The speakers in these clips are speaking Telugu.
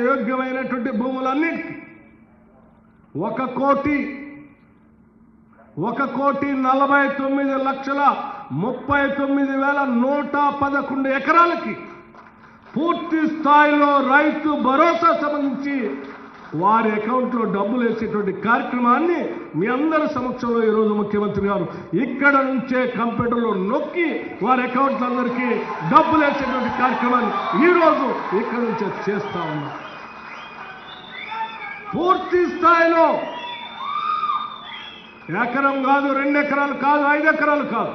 యోగ్యమైనటువంటి భూములన్నిటికీ 1,49,39,111 ఎకరాలకి పూర్తి స్థాయిలో రైతు భరోసా సంబంధించి వారి అకౌంట్లో డబ్బులు వేసేటువంటి కార్యక్రమాన్ని మీ అందరి సమక్షంలో ఈరోజు ముఖ్యమంత్రి గారు ఇక్కడ నుంచే కంప్యూటర్లో నొక్కి వారి అకౌంట్లందరికీ డబ్బులు వేసేటువంటి కార్యక్రమాన్ని ఈరోజు ఇక్కడ నుంచే చేస్తా ఉన్నాం. పూర్తి స్థాయిలో ఎకరం కాదు, 2 ఎకరాలు కాదు, 5 ఎకరాలు కాదు,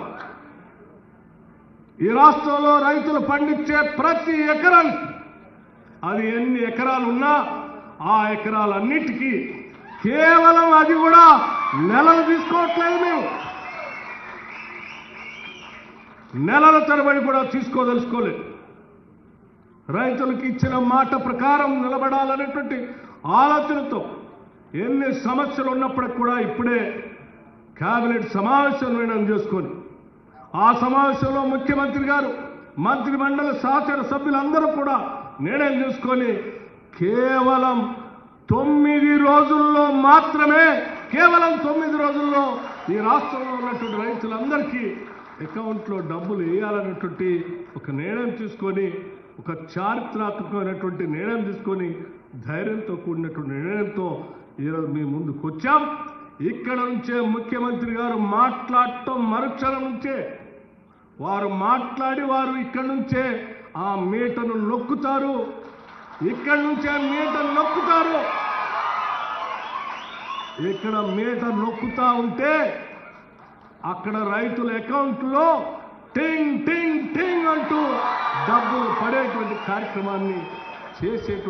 ఈ రాష్ట్రంలో రైతులు పండించే ప్రతి ఎకరానికి అది ఎన్ని ఎకరాలు ఉన్నా ఆ ఎకరాలన్నిటికీ కేవలం అది కూడా నెలలు తీసుకోవట్లేదు. మేము నెలల తరబడి కూడా తీసుకోదలుచుకోలేదు. రైతులకు ఇచ్చిన మాట ప్రకారం నిలబడాలనేటువంటి ఆలోచనతో ఎన్ని సమస్యలు ఉన్నప్పటికి కూడా ఇప్పుడే కేబినెట్ సమావేశం నిర్ణయం చేసుకొని ఆ సమావేశంలో ముఖ్యమంత్రి గారు మంత్రి మండలి శాసన సభ్యులందరూ కూడా నిర్ణయం చేసుకొని కేవలం 9 రోజుల్లో మాత్రమే, కేవలం 9 రోజుల్లో ఈ రాష్ట్రంలో ఉన్నటువంటి రైతులందరికీ అకౌంట్లో డబ్బులు వేయాలనేటువంటి ఒక నిర్ణయం తీసుకొని, ఒక చారిత్రాత్మకమైనటువంటి నిర్ణయం తీసుకొని, ధైర్యంతో కూడినటువంటి నిర్ణయంతో ఈరోజు మీ ముందుకు వచ్చాం. ఇక్కడ నుంచే ముఖ్యమంత్రి గారు మాట్లాడటం మరుక్షణం నుంచే వారు మాట్లాడి వారు ఇక్కడ నుంచే ఆ మీటను నొక్కుతారు. ఇక్కడ నుంచే మీటర్ నొక్కుతారు. ఇక్కడ మీటర్ నొక్కుతా ఉంటే అక్కడ రైతుల అకౌంట్లో టింగ్ టింగ్ టింగ్ అంటూ డబ్బులు పడేటువంటి కార్యక్రమాన్ని చేసేటువంటి